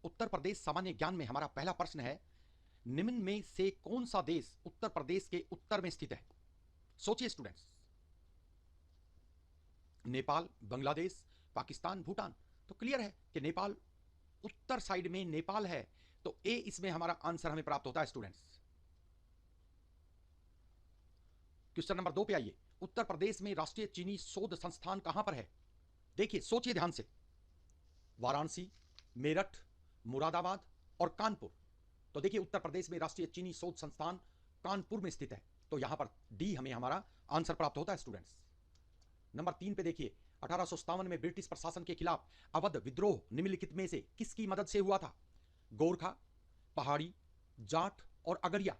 उत्तर प्रदेश सामान्य ज्ञान में हमारा पहला प्रश्न है, निम्न में से कौन सा देश उत्तर प्रदेश के उत्तर में स्थित है? सोचिए स्टूडेंट्स। नेपाल, बांग्लादेश, पाकिस्तान, भूटान। तो क्लियर है कि नेपाल उत्तर साइड में नेपाल है, तो ए इसमें हमारा आंसर हमें प्राप्त होता है स्टूडेंट्स। क्वेश्चन नंबर 2 पे आइए। उत्तर प्रदेश में राष्ट्रीय चीनी शोध संस्थान कहां पर है? देखिए, सोचिए ध्यान से। वाराणसी, मेरठ, मुरादाबाद और कानपुर। तो देखिए, उत्तर प्रदेश में राष्ट्रीय चीनी शोध संस्थान कानपुर में स्थित है, तो यहां पर डी हमें हमारा आंसर प्राप्त होता है स्टूडेंट्स। नंबर 3 पे देखिए, 1857 में ब्रिटिश प्रशासन के खिलाफ अवध विद्रोह निम्नलिखित में से किसकी मदद से हुआ था? गोरखा, पहाड़ी, जाट और अगरिया।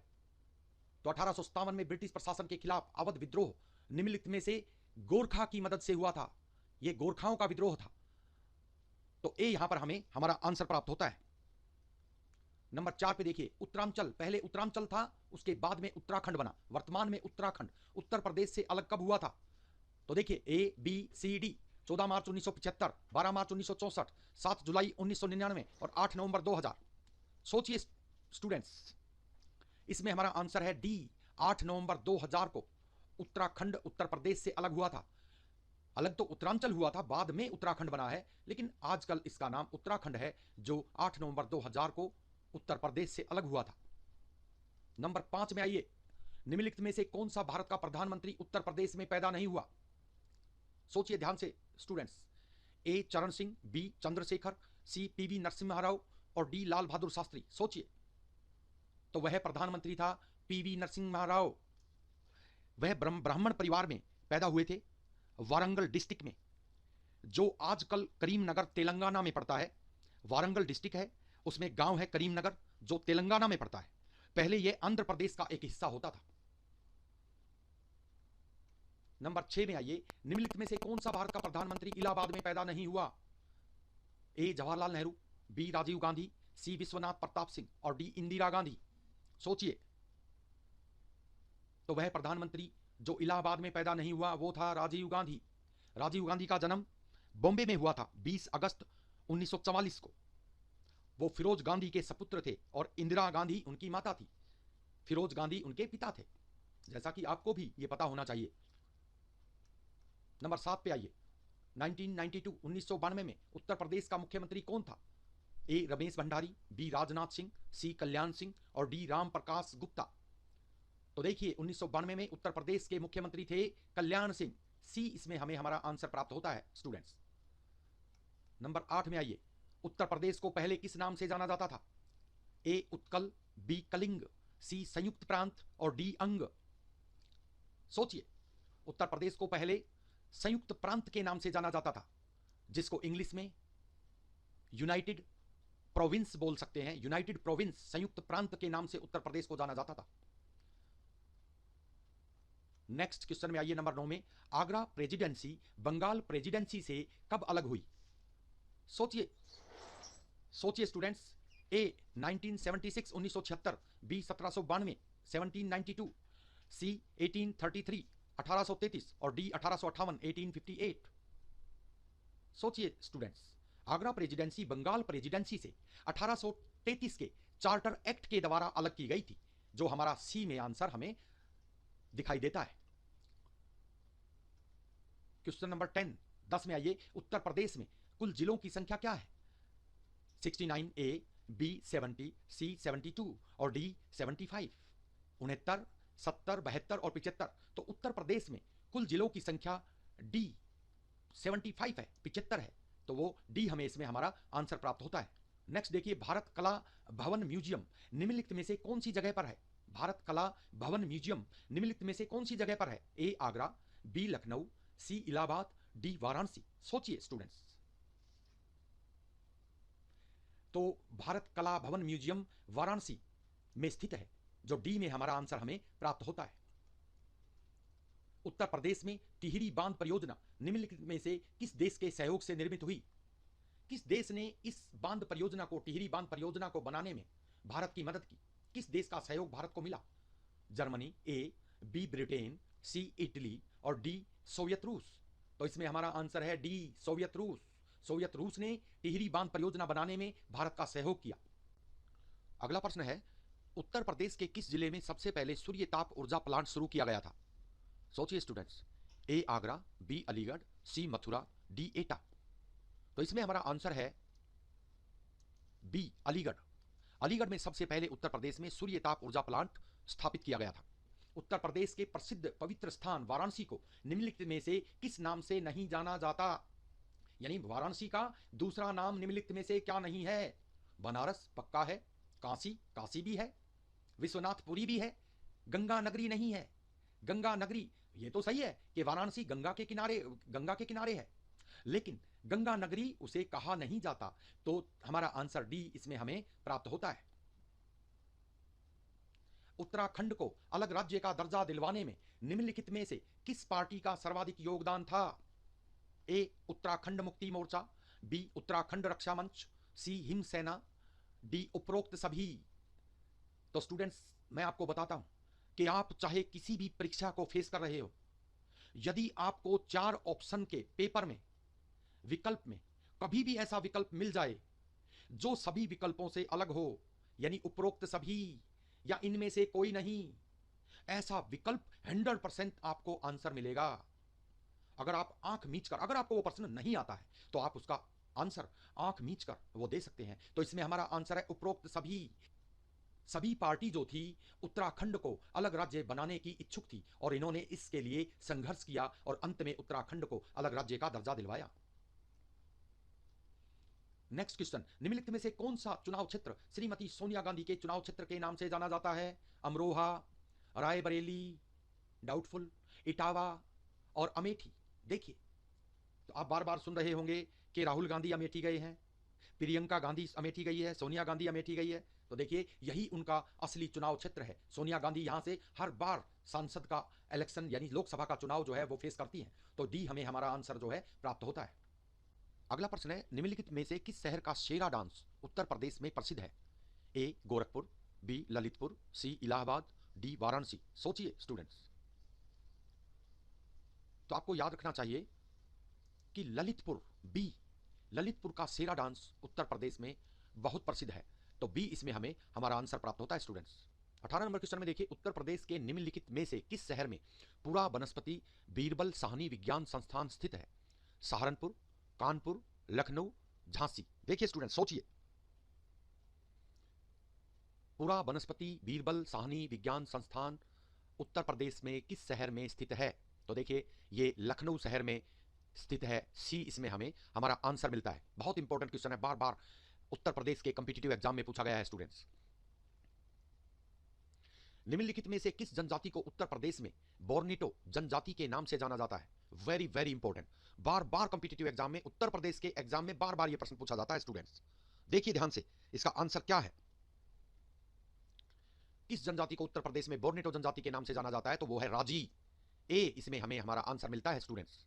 तो 1857 में ब्रिटिश प्रशासन के खिलाफ अवध विद्रोह निम्नलिखित में से गोरखा की मदद से हुआ था। यह गोरखाओं का विद्रोह था, तो ए यहां पर हमें हमारा आंसर प्राप्त होता है। नंबर 4 पे देखिए, उत्तरांचल, पहले उत्तरांचल था, उसके बाद में उत्तराखंड बना, वर्तमान में उत्तराखंड उत्तर प्रदेश से अलग कब हुआ था? तो देखिए, ए बी सी डी। 14 मार्च 1975, 12 मार्च 1964, 7 जुलाई 1999 और 8 नवंबर 2000। सोचिए स्टूडेंट्स, इसमें हमारा आंसर है डी, 8 नवंबर 2000 को उत्तराखंड उत्तर प्रदेश से अलग हुआ था। अलग तो उत्तरांचल हुआ था, बाद में उत्तराखंड बना है, लेकिन आजकल इसका नाम उत्तराखंड है, जो 8 नवंबर 2000 को उत्तर प्रदेश से अलग हुआ था। नंबर 5 में आइए, निम्नलिखित में से कौन सा भारत का प्रधानमंत्री उत्तर प्रदेश में पैदा नहीं हुआ? सोचिए ध्यान से स्टूडेंट्स। ए चरण सिंह, बी चंद्रशेखर, सी पीवी नरसिम्हा राव और डी लाल बहादुर शास्त्री। सोचिए, तो वह प्रधानमंत्री था पीवी नरसिम्हा राव। वह ब्राह्मण परिवार में पैदा हुए थे, वारंगल डिस्ट्रिक्ट में, जो आजकल करीमनगर तेलंगाना में पड़ता है। वारंगल डिस्ट्रिक्ट है, उसमें गांव है करीमनगर, जो तेलंगाना में पड़ता है। पहले यह आंध्र प्रदेश का एक हिस्सा होता था। नंबर 6 में आइए, निम्नलिखित में से कौन सा भारत का प्रधानमंत्री इलाहाबाद में पैदा नहीं हुआ? ए जवाहरलाल नेहरू, बी राजीव गांधी, सी विश्वनाथ प्रताप सिंह और डी इंदिरा गांधी। सोचिए, तो वह प्रधानमंत्री जो इलाहाबाद में पैदा नहीं हुआ वो था राजीव गांधी। राजीव गांधी का जन्म बॉम्बे में हुआ था 20 अगस्त 1944 को। वो फिरोज गांधी के सपुत्र थे और इंदिरा गांधी उनकी माता थी। फिरोज गांधी उनके पिता थे, जैसा कि आपको भी ये पता होना चाहिए। नंबर 7 पे आइए, 1992 में उत्तर प्रदेश का मुख्यमंत्री कौन था? ए रमेश भंडारी, बी राजनाथ सिंह, सी कल्याण सिंह और डी राम प्रकाश गुप्ता। तो देखिए, 1992 में उत्तर प्रदेश के मुख्यमंत्री थे कल्याण सिंह। सी इसमें हमें हमारा आंसर प्राप्त होता है स्टूडेंट्स। नंबर 8 में आइए, उत्तर प्रदेश को पहले किस नाम से जाना जाता था? ए उत्कल, बी कलिंग, सी संयुक्त प्रांत और डी अंग। सोचिए, उत्तर प्रदेश को पहले संयुक्त प्रांत के नाम से जाना जाता था, जिसको इंग्लिश में यूनाइटेड प्रोविंस बोल सकते हैं। यूनाइटेड प्रोविंस, संयुक्त प्रांत के नाम से उत्तर प्रदेश को जाना जाता था। नेक्स्ट क्वेश्चन में आइए, नंबर 9 में, आगरा प्रेसिडेंसी बंगाल प्रेसिडेंसी से कब अलग हुई? सोचिए सोचिए स्टूडेंट्स। ए 1976 1976, बी 1792 1792, सी 1833 1833 और डी 1858 1858। सोचिए students, Agra presidency Bengal presidency से 1833 के चार्टर एक्ट के द्वारा अलग की गई थी, जो हमारा सी में आंसर हमें दिखाई देता है। क्वेश्चन नंबर 10 में आइए, उत्तर प्रदेश में कुल जिलों की संख्या क्या है? 69, ए बी 70, सी 72 और डी 75। 69, 70, 72 और 75। तो उत्तर प्रदेश में कुल जिलों की संख्या डी 75 है, 75 है, तो वो डी हमें इसमें हमारा आंसर प्राप्त होता है। नेक्स्ट देखिए, भारत कला भवन म्यूजियम निम्नलिखित में से कौन सी जगह पर है? भारत कला भवन म्यूजियम निम्नलिखित में से कौन सी जगह पर है? ए आगरा, बी लखनऊ, सी इलाहाबाद, डी वाराणसी। सोचिए स्टूडेंट्स, तो भारत कला भवन म्यूजियम वाराणसी में स्थित है, जो डी में हमारा आंसर हमें प्राप्त होता है। उत्तर प्रदेश में टिहरी बांध परियोजना निम्नलिखित में से किस देश के सहयोग से निर्मित हुई? किस देश ने इस बांध परियोजना को, टिहरी बांध परियोजना को बनाने में भारत की मदद की? किस देश का सहयोग भारत को मिला? Germany, A B Britain, C Italy और डी सोवियत रूस। तो इसमें हमारा आंसर है डी सोवियत रूस। सोवियत रूस ने टिहरी बांध परियोजना बनाने में भारत का सहयोग किया। अगला प्रश्न है, उत्तर प्रदेश के किस जिले में सबसे पहले सूर्य ताप ऊर्जा प्लांट शुरू किया गया था? सोचिए स्टूडेंट्स, ए आगरा, बी अलीगढ़, सी मथुरा, डी एटा। तो इसमें हमारा आंसर है बी अलीगढ़। अलीगढ़ में सबसे पहले उत्तर प्रदेश में सूर्य ताप ऊर्जा प्लांट स्थापित किया गया था। उत्तर प्रदेश के प्रसिद्ध पवित्र स्थान वाराणसी को निम्नलिखित में से किस नाम से नहीं जाना जाता? यानी वाराणसी का दूसरा नाम निम्नलिखित में से क्या नहीं है? बनारस पक्का है, काशी काशी भी है, विश्वनाथपुरी भी है, गंगा नगरी नहीं है। गंगा नगरी ये तो सही है कि वाराणसी गंगा के किनारे है, लेकिन गंगा नगरी उसे कहा नहीं जाता। तो हमारा आंसर डी इसमें हमें प्राप्त होता है। उत्तराखंड को अलग राज्य का दर्जा दिलवाने में निम्नलिखित में से किस पार्टी का सर्वाधिक योगदान था? ए उत्तराखंड मुक्ति मोर्चा, बी उत्तराखंड रक्षा मंच, सी हिम सेना, डी उपरोक्त सभी। तो स्टूडेंट्स, मैं आपको बताता हूं कि आप चाहे किसी भी परीक्षा को फेस कर रहे हो, यदि आपको 4 ऑप्शन के पेपर में विकल्प में कभी भी ऐसा विकल्प मिल जाए जो सभी विकल्पों से अलग हो, यानी उपरोक्त सभी या इनमें से कोई नहीं, ऐसा विकल्प 100% आपको आंसर मिलेगा। अगर आप आंख मीच कर, अगर आपको वो प्रश्न नहीं आता है तो आप उसका आंसर आंख मीच कर वो दे सकते हैं। तो इसमें हमारा आंसर है उपरोक्त सभी। सभी पार्टी जो थी उत्तराखंड को अलग राज्य बनाने की इच्छुक थी और इन्होंने इसके लिए संघर्ष किया और अंत में उत्तराखंड को अलग राज्य का दर्जा दिलवाया। नेक्स्ट क्वेश्चन, निम्नलिखित में से कौन सा चुनाव क्षेत्र श्रीमती सोनिया गांधी के चुनाव क्षेत्र के नाम से जाना जाता है? अमरोहा, रायबरेली, डाउटफुल, इटावा और अमेठी। देखिए, तो आप बार बार सुन रहे होंगे कि राहुल गांधी अमेठी गए हैं, प्रियंका गांधी अमेठी गई है, सोनिया गांधी अमेठी गई है। तो देखिए, यही उनका असली चुनाव क्षेत्र है। सोनिया गांधी यहां से हर बार सांसद का इलेक्शन यानी लोकसभा का चुनाव जो है वो फेस करती हैं। तो डी हमें हमारा आंसर जो है प्राप्त होता है। अगला प्रश्न है, निम्नलिखित में से किस शहर का शेरा डांस उत्तर प्रदेश में प्रसिद्ध है? ए गोरखपुर, बी ललितपुर, सी इलाहाबाद, डी वाराणसी। सोचिए स्टूडेंट्स, तो आपको याद रखना चाहिए कि ललितपुर का शेरा डांस उत्तर प्रदेश में बहुत प्रसिद्ध है। तो बी इसमें हमें हमारा आंसर प्राप्त होता है स्टूडेंट्स। 18 नंबर क्वेश्चन में देखिए, उत्तर प्रदेश के निम्नलिखित में से किस शहर में पुरा वनस्पति बीरबल साहनी विज्ञान संस्थान स्थित है? सहारनपुर, कानपुर, लखनऊ, झांसी। देखिए स्टूडेंट, सोचिए, पुरा वनस्पति बीरबल साहनी विज्ञान संस्थान उत्तर प्रदेश में किस शहर में स्थित है? तो देखिए, ये लखनऊ शहर में स्थित है। सी इसमें हमें हमारा आंसर मिलता है। बहुत इंपॉर्टेंट क्वेश्चन है, बार बार उत्तर प्रदेश के कंपिटिटिव एग्जाम में पूछा गया है स्टूडेंट्स। निम्नलिखित में से किस जनजाति को उत्तर प्रदेश में बोर्निटो जनजाति के नाम से जाना जाता है? वेरी वेरी इंपॉर्टेंट, बार बार कंपिटिटिव एग्जाम में, उत्तर प्रदेश के एग्जाम में बार बार यह प्रश्न पूछा जाता है स्टूडेंट्स। देखिए ध्यान से, इसका आंसर क्या है? किस जनजाति को उत्तर प्रदेश में बोर्निटो जनजाति के नाम से जाना जाता है? तो वो है राजी। ए इसमें हमें हमारा आंसर मिलता है स्टूडेंट्स।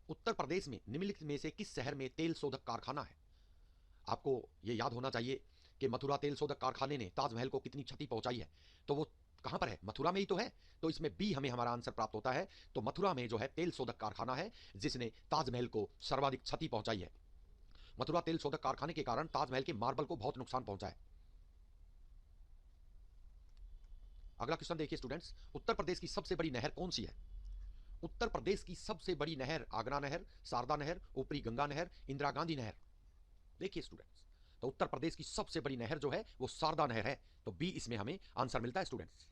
उत्तर प्रदेश में निम्नलिखित में से किस शहर में तेल शोधक कारखाना है? आपको यह याद होना चाहिए कि मथुरा तेल शोधक कारखाने ने ताजमहल को कितनी क्षति पहुंचाई है। तो वो कहां पर है? मथुरा में ही तो है। तो इसमें बी हमें हमारा आंसर प्राप्त होता है। तो मथुरा में जो है तेल शोधक कारखाना है जिसने ताजमहल को सर्वाधिक क्षति पहुंचाई है। मथुरा तेल शोधक कारखाने के कारण ताजमहल के मार्बल को बहुत नुकसान पहुंचा है। अगला क्वेश्चन देखिए स्टूडेंट्स, उत्तर प्रदेश की सबसे बड़ी नहर कौन सी है? उत्तर प्रदेश की सबसे बड़ी नहर आगरा नहर, शारदा नहर, ऊपरी गंगा नहर, इंदिरा गांधी नहर। देखिए स्टूडेंट्स, तो उत्तर प्रदेश की सबसे बड़ी नहर जो है वो शारदा नहर है। तो बी इसमें हमें आंसर मिलता है स्टूडेंट्स।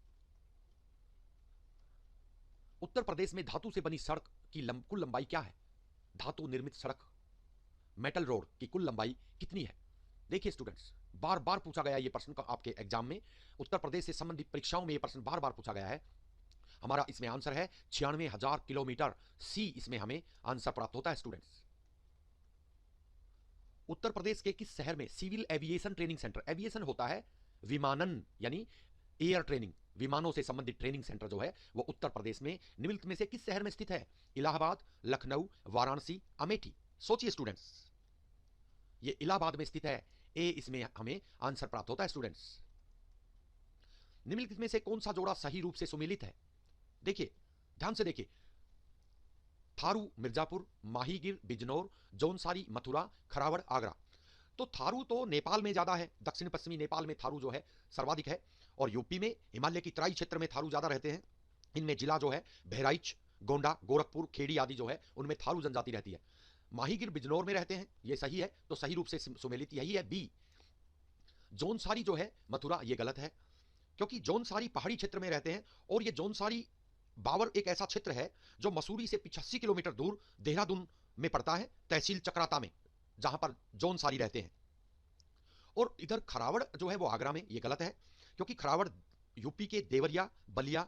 उत्तर प्रदेश में धातु से बनी सड़क की कुल लंबाई क्या है? धातु निर्मित सड़क मेटल रोड की कुल लंबाई कितनी है? देखिए स्टूडेंट्स, बार बार पूछा गया ये प्रश्न आपके एग्जाम में, उत्तर प्रदेश से संबंधित परीक्षाओं में ये प्रश्न बार बार पूछा गया है। हमारा इसमें आंसर है 96,000 किलोमीटर। सी इसमें हमें आंसर प्राप्त होता है स्टूडेंट्स। उत्तर प्रदेश के किस शहर में civil aviation training centre, aviation होता है विमानन यानी एयर ट्रेनिंग, विमानों से संबंधित ट्रेनिंग सेंटर जो है वो उत्तर प्रदेश में निम्नलिखित में से किस शहर में स्थित है? इलाहाबाद, लखनऊ, वाराणसी, अमेठी। सोचिए स्टूडेंट्स, ये इलाहाबाद में स्थित है। ए इसमें हमें आंसर प्राप्त होता है स्टूडेंट्स। निम्नलिखित में से कौन सा जोड़ा सही रूप से सुमेलित है? देखिए ध्यान से देखिए, थारू मिर्जापुर, माहीगिर बिजनौर, जौनसारी मथुरा, खरावड़ आगरा। तो थारू तो नेपाल में ज्यादा है, दक्षिण पश्चिमी नेपाल में थारू जो है सर्वाधिक है, और यूपी में हिमालय की तराई क्षेत्र में थारू ज्यादा रहते हैं। इनमें जिला जो है बहराइच, गोंडा, गोरखपुर, खेड़ी आदि जो है उनमें थारू जनजाति रहती है। माहीगिर बिजनौर में रहते हैं, ये सही है, तो सही रूप से सुमेलित यही है बी। जौनसारी जो है मथुरा, ये गलत है, क्योंकि जौनसारी पहाड़ी क्षेत्र में रहते हैं, और ये जौनसारी बावर एक ऐसा क्षेत्र है जो मसूरी से 85 किलोमीटर दूर देहरादून में पड़ता है, तहसील चक्राता में, जहां पर जौनसारी रहते हैं। और इधर खरावड़ जो है वो आगरा में, ये गलत है, क्योंकि खरावड़ यूपी के देवरिया, बलिया,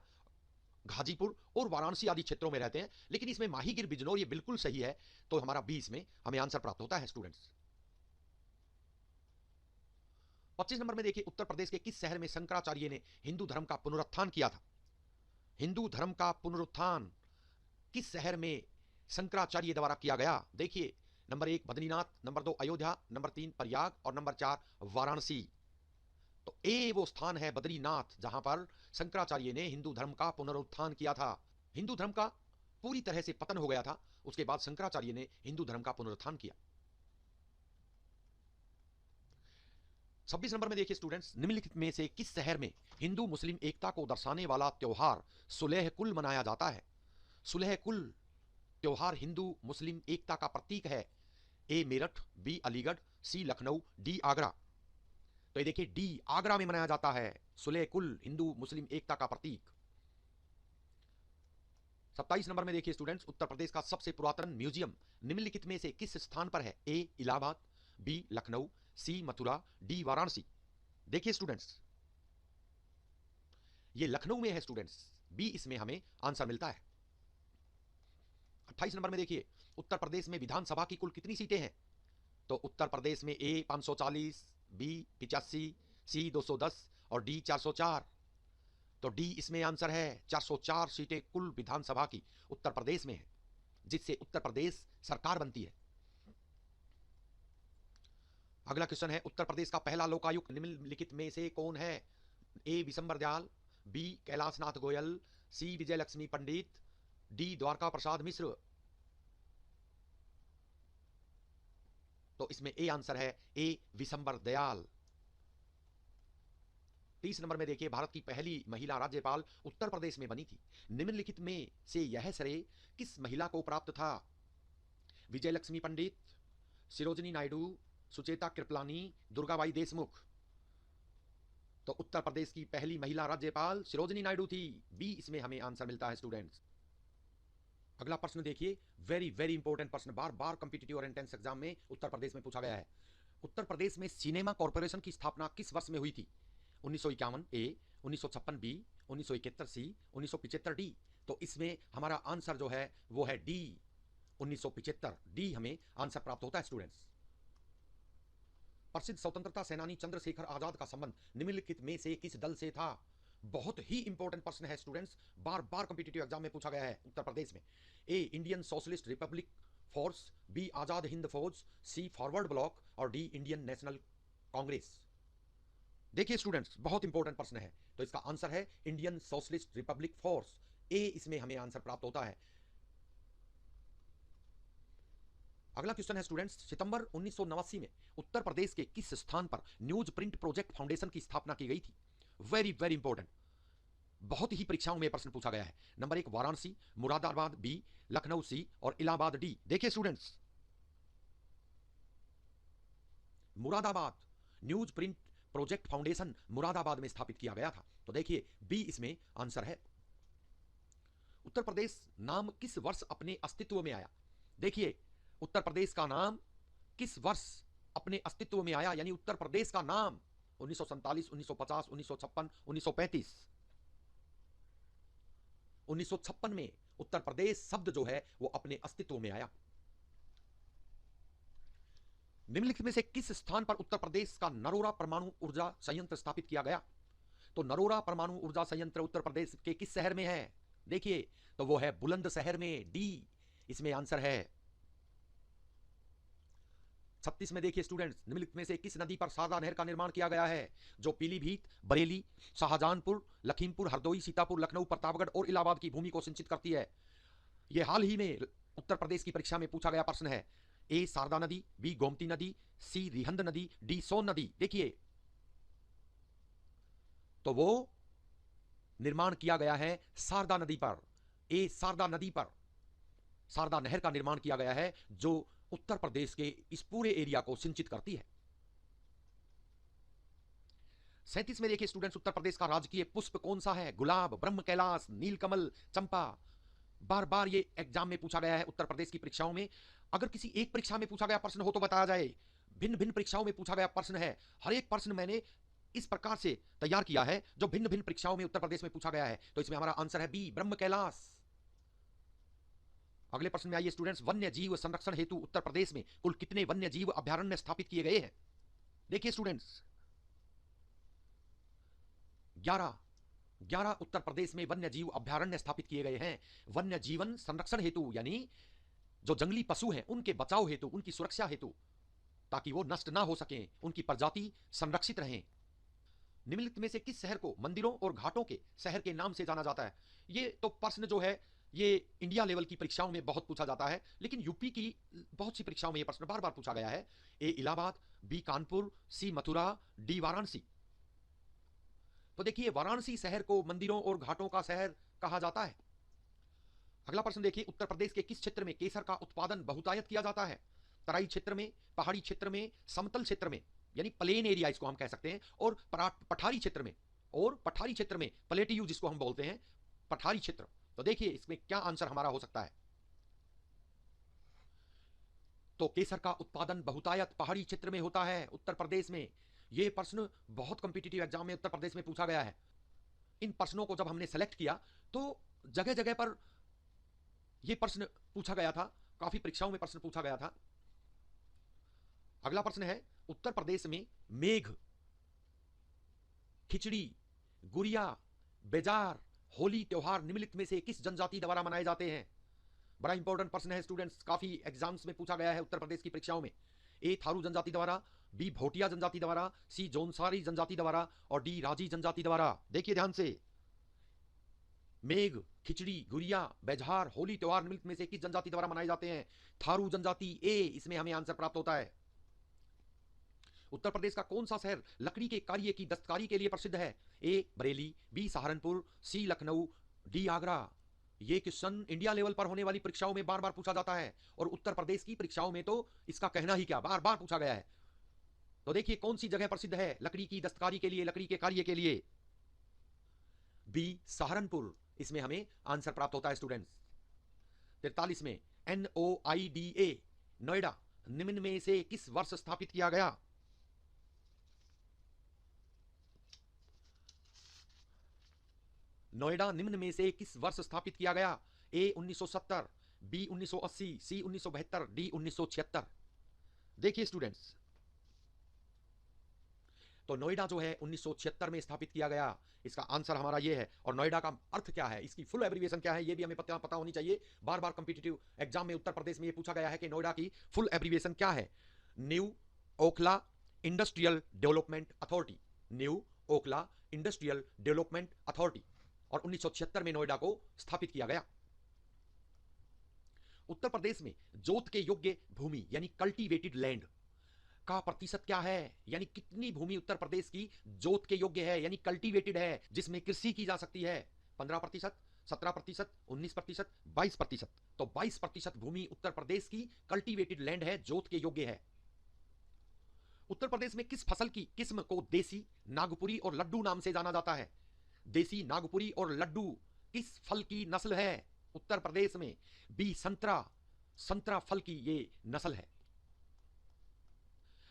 गाजीपुर और वाराणसी आदि क्षेत्रों में रहते हैं। लेकिन इसमें माहीगिर बिजनौर ये बिल्कुल सही है, तो हमारा बी इसमें हमें आंसर प्राप्त होता है स्टूडेंट्स। 25 नंबर में देखिए, उत्तर प्रदेश के किस शहर में शंकराचार्य ने हिंदू धर्म का पुनरुत्थान किया था? हिंदू धर्म का पुनरुत्थान किस शहर में शंकराचार्य द्वारा किया गया? देखिए, number 1 Badrinath, number 2 Ayodhya, number 3 Prayag और नंबर 4 वाराणसी। तो ए वो स्थान है बद्रीनाथ जहां पर शंकराचार्य ने हिंदू धर्म का पुनरुत्थान किया था। हिंदू धर्म का पूरी तरह से पतन हो गया था, उसके बाद शंकराचार्य ने हिंदू धर्म का पुनरुत्थान किया। 26 नंबर में देखिए स्टूडेंट्स, निम्नलिखित में से किस शहर में हिंदू मुस्लिम एकता को दर्शाने वाला त्योहार सुलह कुल मनाया जाता है? सुलह कुल त्योहार हिंदू मुस्लिम एकता का प्रतीक है। ए मेरठ, बी अलीगढ़, सी लखनऊ, डी आगरा। तो ये देखिए डी आगरा में मनाया जाता है सुलह कुल हिंदू मुस्लिम एकता का प्रतीक। 27 नंबर में देखिए स्टूडेंट्स, उत्तर प्रदेश का सबसे पुरातन म्यूजियम निम्नलिखित में से किस स्थान पर है? ए इलाहाबाद, बी लखनऊ, सी मथुरा, डी वाराणसी। देखिए स्टूडेंट्स, ये लखनऊ में है स्टूडेंट्स, बी इसमें हमें आंसर मिलता है। 28 नंबर में देखिए, उत्तर प्रदेश में विधानसभा की कुल कितनी सीटें हैं? तो उत्तर प्रदेश में ए 540, बी 85, सी 210 और डी 404। तो डी इसमें आंसर है। 404 सीटें कुल विधानसभा की उत्तर प्रदेश में है, जिससे उत्तर प्रदेश सरकार बनती है। अगला क्वेश्चन है, उत्तर प्रदेश का पहला लोकायुक्त निम्नलिखित में से कौन है? ए विशंबर दयाल, बी कैलाशनाथ गोयल, सी विजय लक्ष्मी पंडित, डी द्वारका प्रसाद मिश्र। तो इसमें ए आंसर है, ए विशंबर दयाल। 30 नंबर में देखिए, भारत की पहली महिला राज्यपाल उत्तर प्रदेश में बनी थी। निम्नलिखित में से यह श्रेय किस महिला को प्राप्त था? विजय लक्ष्मी पंडित, सरोजिनी नायडू, सुचेता कृपलानी, दुर्गाबाई देशमुख। तो उत्तर प्रदेश की पहली महिला राज्यपाल सरोजिनी नायडू थी, बी इसमें हमें आंसर मिलता है स्टूडेंट्स। अगला प्रश्न देखिए, वेरी वेरी इंपॉर्टेंट प्रश्न, बार बार कॉम्पिटिटिव और एंट्रेंस एग्जाम में उत्तर प्रदेश में पूछा गया है। उत्तर प्रदेश में सिनेमा कॉर्पोरेशन की स्थापना किस वर्ष में हुई थी? 1951 ए, 1956 बी, 1971 सी, 1975 डी। तो इसमें हमारा आंसर जो है वो है डी 1975, डी हमें आंसर प्राप्त होता है स्टूडेंट्स। प्रसिद्ध स्वतंत्रता सेनानी चंद्रशेखर आजाद का संबंध निम्नलिखित में से किस दल से था? बहुत ही इंपॉर्टेंट प्रश्न है स्टूडेंट्स, बार बार कॉम्पिटिटिव एग्जाम में पूछा गया है उत्तर प्रदेश में। A Indian Socialist Republic Force, B Azad Hind Fauj, C Forward Block और डी इंडियन नेशनल कांग्रेस। देखिए स्टूडेंट्स, बहुत इंपॉर्टेंट प्रश्न है, तो इसका आंसर है इंडियन सोशलिस्ट रिपब्लिक फोर्स, ए इसमें हमें आंसर प्राप्त होता है। अगला क्वेश्चन है स्टूडेंट्स, सितंबर 1989 में उत्तर प्रदेश के किस स्थान पर न्यूज प्रिंट प्रोजेक्ट फाउंडेशन की स्थापना की गई थी? वेरी वेरी इंपॉर्टेंट, बहुत ही परीक्षाओं में प्रश्न पूछा गया है। नंबर 1 वाराणसी, मुरादाबाद बी, लखनऊ सी और इलाहाबाद डी। देखिए students, Moradabad news print project foundation Moradabad में स्थापित किया गया था, तो देखिए बी इसमें आंसर है। उत्तर प्रदेश नाम किस वर्ष अपने अस्तित्व में आया? देखिए उत्तर प्रदेश का नाम किस वर्ष अपने अस्तित्व में आया, यानी उत्तर प्रदेश का नाम 1947, 1950, 1956, 1935। 1956 में उत्तर प्रदेश शब्द जो है वो अपने अस्तित्व में आया। निम्नलिखित में से किस स्थान पर उत्तर प्रदेश का नरोरा परमाणु ऊर्जा संयंत्र स्थापित किया गया? तो नरोरा परमाणु ऊर्जा संयंत्र उत्तर प्रदेश के किस शहर में है? देखिए तो वो है बुलंदशहर में, डी इसमें आंसर है। 36 में देखिए स्टूडेंट्स, निम्नलिखित में से किस नदी पर शारदा नहर का निर्माण किया गया है, जो पीलीभीत, बरेली, शाहजहांपुर, लखीमपुर, हरदोई, सीतापुर, लखनऊ, प्रतापगढ़ और इलाहाबाद की भूमि को सिंचित करती है? यह हाल ही में उत्तर प्रदेश की परीक्षा में पूछा गया प्रश्न है, ए शारदा नदी, बी गोमती नदी, सी रिहंद नदी, डी सोन नदी। देखिए तो वो निर्माण किया गया है शारदा नदी पर, ए शारदा नदी पर शारदा नहर का निर्माण किया गया है जो उत्तर प्रदेश के इस पूरे एरिया को सिंचित करती है। 37 में देखिए स्टूडेंट्स, उत्तर प्रदेश का राजकीय पुष्प कौन सा है? गुलाब, ब्रह्म कैलाश, नीलकमल, चंपा। बार बार ये एग्जाम में पूछा गया है उत्तर प्रदेश की परीक्षाओं में। अगर किसी एक परीक्षा में पूछा गया प्रश्न हो तो बताया जाए, भिन्न भिन्न परीक्षाओं में पूछा गया प्रश्न है। हर एक प्रश्न मैंने इस प्रकार से तैयार किया है जो भिन्न भिन्न परीक्षाओं में उत्तर प्रदेश में पूछा गया है। तो इसमें हमारा आंसर है बी, ब्रह्म कैलाश। अगले प्रश्न में आइए स्टूडेंट्स, वन्य जीव संरक्षण हेतु उत्तर प्रदेश में कुल कितने वन्य जीव अभ्यारण्य स्थापित किए गए हैं? देखिए स्टूडेंट्स, 11 उत्तर प्रदेश में वन्य जीव अभ्यारण्य स्थापित किए गए हैं। वन्य जीवन संरक्षण हेतु, यानी जो जंगली पशु हैं उनके बचाव हेतु, उनकी सुरक्षा हेतु, ताकि वो नष्ट ना हो सकें, उनकी प्रजाति संरक्षित रहें। निम्नलिखित में से किस शहर को मंदिरों और घाटों के शहर के नाम से जाना जाता है? ये तो प्रश्न जो है ये इंडिया लेवल की परीक्षाओं में बहुत पूछा जाता है, लेकिन यूपी की बहुत सी परीक्षाओं में ये प्रश्न बार बार पूछा गया है। ए इलाहाबाद, बी कानपुर, सी मथुरा, डी वाराणसी। तो देखिए वाराणसी शहर को मंदिरों और घाटों का शहर कहा जाता है। अगला प्रश्न देखिए, उत्तर प्रदेश के किस क्षेत्र में केसर का उत्पादन बहुतायत किया जाता है? तराई क्षेत्र में, पहाड़ी क्षेत्र में, समतल क्षेत्र में, यानी प्लेन एरिया इसको हम कह सकते हैं, और पठारी क्षेत्र में, प्लेटियू जिसको हम बोलते हैं, पठारी क्षेत्र। तो देखिए इसमें क्या आंसर हमारा हो सकता है। तो केसर का उत्पादन बहुतायत पहाड़ी क्षेत्र में होता है उत्तर प्रदेश में। यह प्रश्न बहुत कॉम्पिटिटिव एग्जाम में उत्तर प्रदेश में पूछा गया है। इन प्रश्नों को जब हमने सेलेक्ट किया तो जगह जगह पर यह प्रश्न पूछा गया था, काफी परीक्षाओं में प्रश्न पूछा गया था। अगला प्रश्न है, उत्तर प्रदेश में मेघ, खिचड़ी, गुड़िया, बेजार, होली त्योहार निम्नलिखित में से किस जनजाति द्वारा मनाए जाते हैं? बड़ा इंपॉर्टेंट प्रश्न है स्टूडेंट्स, काफी एग्जाम्स में पूछा गया है उत्तर प्रदेश की परीक्षाओं में। ए थारू जनजाति द्वारा, बी भोटिया जनजाति द्वारा, सी जौनसारी जनजाति द्वारा, और डी राजी जनजाति द्वारा। देखिए ध्यान से, मेघ, खिचड़ी, गुड़िया, बेजार, होली त्योहार निम्नलिखित में से किस जनजाति द्वारा मनाए जाते हैं? थारू जनजाति, ए इसमें हमें आंसर प्राप्त होता है। उत्तर प्रदेश का कौन सा शहर लकड़ी के कार्य की दस्तकारी के लिए प्रसिद्ध है? ए बरेली, बी सहारनपुर, सी लखनऊ, डी आगरा। ये क्वेश्चन इंडिया लेवल पर होने वाली परीक्षाओं में बार बार पूछा जाता है, और उत्तर प्रदेश की परीक्षाओं में तो इसका कहना ही क्या, बार बार पूछा गया है। तो देखिए कौन सी जगह प्रसिद्ध है लकड़ी की दस्तकारी के लिए, लकड़ी के कार्य के लिए? बी सहारनपुर, इसमें हमें आंसर प्राप्त होता है स्टूडेंट्स। 43 में NOIDA नोएडा निम्न में से किस वर्ष स्थापित किया गया? नोएडा निम्न में से किस वर्ष स्थापित किया गया? ए 1970, बी 1980, सी 1972, डी 1976। देखिए स्टूडेंट्स, तो नोएडा जो है 1976 में स्थापित किया गया, इसका आंसर हमारा ये है। और नोएडा का अर्थ क्या है, इसकी फुल एब्रीविएशन क्या है, ये भी हमें पता होनी चाहिए। बार बार कॉम्पिटिटिव एग्जाम में उत्तर प्रदेश में ये पूछा गया है कि नोएडा की फुल एब्रीविएशन क्या है। New Okhla industrial development authority, new Okhla industrial development authority. और 1976 में नोएडा को स्थापित किया गया। उत्तर प्रदेश में जोत के योग्य भूमि यानी कल्टीवेटेड लैंड का प्रतिशत क्या है? यानी कितनी भूमि उत्तर प्रदेश की जोत के योग्य है, यानी कल्टीवेटेड है, जिसमें कृषि की जा सकती है? 15%, 17%, 19%, 22%। तो 22% भूमि उत्तर प्रदेश की कल्टीवेटेड लैंड है, जोत के योग्य है। उत्तर प्रदेश में किस फसल की किस्म को देसी, नागपुरी और लड्डू नाम से जाना जाता है? देसी, नागपुरी और लड्डू किस फल की नस्ल है उत्तर प्रदेश में? बी संतरा, संतरा फल की ये नस्ल है।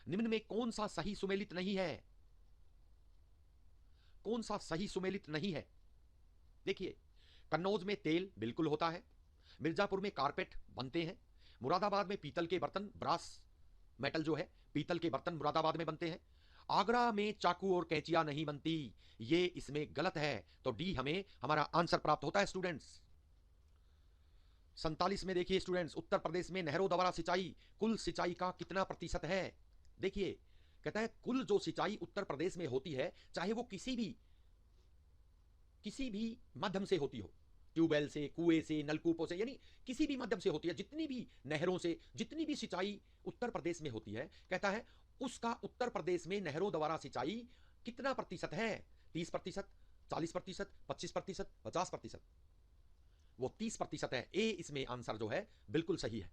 निम्न में कौन सा सही सुमेलित नहीं है? कौन सा सही सुमेलित नहीं है? देखिए, कन्नौज में तेल बिल्कुल होता है, मिर्जापुर में कारपेट बनते हैं, मुरादाबाद में पीतल के बर्तन, ब्रास मेटल जो है पीतल के बर्तन मुरादाबाद में बनते हैं, आगरा में चाकू और कैंचियां नहीं बनती। ये इसमें गलत है, तो डी हमें हमारा आंसर प्राप्त होता है स्टूडेंट्स। 47 में देखिए स्टूडेंट्स, उत्तर प्रदेश में नहरों द्वारा सिंचाई कुल सिंचाई का कितना प्रतिशत है? देखिए कहता है कुल जो सिंचाई उत्तर प्रदेश में होती है, चाहे वो किसी भी माध्यम से होती हो, ट्यूबवेल से, कुएं से, नलकूपों से, यानी किसी भी माध्यम से होती है, जितनी भी नहरों से, जितनी भी सिंचाई उत्तर प्रदेश में होती है, कहता है उसका उत्तर प्रदेश में नहरों द्वारा सिंचाई कितना प्रतिशत है? 30%, 40%, 25%, 50%। वो 30% है। ए इसमें आंसर जो है बिल्कुल सही है।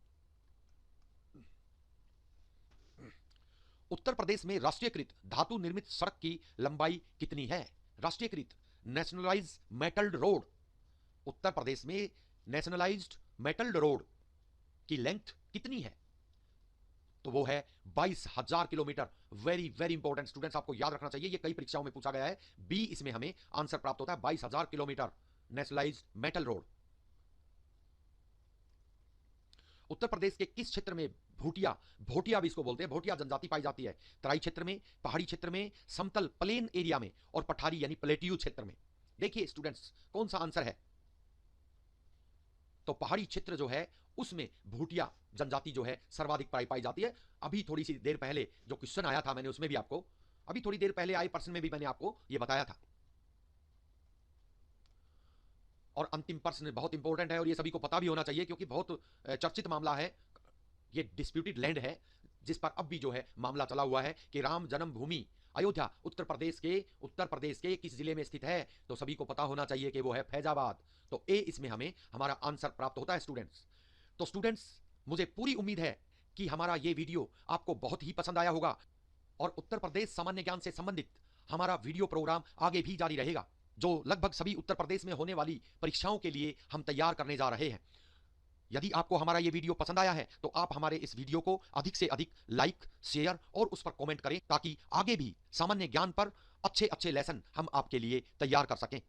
उत्तर प्रदेश में राष्ट्रीयकृत धातु निर्मित सड़क की लंबाई कितनी है? राष्ट्रीयकृत नेशनलाइज्ड मेटल्ड रोड, उत्तर प्रदेश में नेशनलाइज्ड मेटल्ड रोड की लेंथ कितनी है? तो वो है 22,000 kilometre. Very very important students, आपको याद रखना चाहिए, ये कई परीक्षाओं में पूछा गया है। बी इसमें हमें आंसर प्राप्त होता है, 22,000 kilometre nationalised metal road. Uttar Pradesh के किस क्षेत्र में भूटिया, भोटिया भी इसको बोलते हैं, भोटिया जनजाति पाई जाती है? तराई क्षेत्र में, पहाड़ी क्षेत्र में, समतल प्लेन एरिया में और पठारी यानी प्लेट्यू क्षेत्र में। देखिए स्टूडेंट्स, कौन सा आंसर है? तो पहाड़ी क्षेत्र जो है उसमें भूटिया जनजाति जो है सर्वाधिक पाई जाती है। अभी थोड़ी सी देर पहले जो क्वेश्चन आया था, मैंने उसमें भी आपको, अभी थोड़ी देर पहले आए प्रश्न में भी मैंने आपको यह बताया था। और अंतिम प्रश्न बहुत इंपॉर्टेंट है और ये सभी को पता भी होना चाहिए, क्योंकि बहुत चर्चित मामला है। ये डिस्प्यूटेड लैंड है, जिस पर अब भी जो है मामला चला हुआ है कि राम जन्मभूमि अयोध्या उत्तर प्रदेश के किस जिले में स्थित है? तो सभी को पता होना चाहिए कि वो है फैजाबाद। तो ए इसमें हमें हमारा आंसर प्राप्त होता है स्टूडेंट्स। तो स्टूडेंट्स, मुझे पूरी उम्मीद है कि हमारा ये वीडियो आपको बहुत ही पसंद आया होगा और उत्तर प्रदेश सामान्य ज्ञान से संबंधित हमारा वीडियो प्रोग्राम आगे भी जारी रहेगा, जो लगभग सभी उत्तर प्रदेश में होने वाली परीक्षाओं के लिए हम तैयार करने जा रहे हैं। यदि आपको हमारा ये वीडियो पसंद आया है तो आप हमारे इस वीडियो को अधिक से अधिक लाइक, शेयर और उस पर कमेंट करें, ताकि आगे भी सामान्य ज्ञान पर अच्छे अच्छे लेसन हम आपके लिए तैयार कर सकें।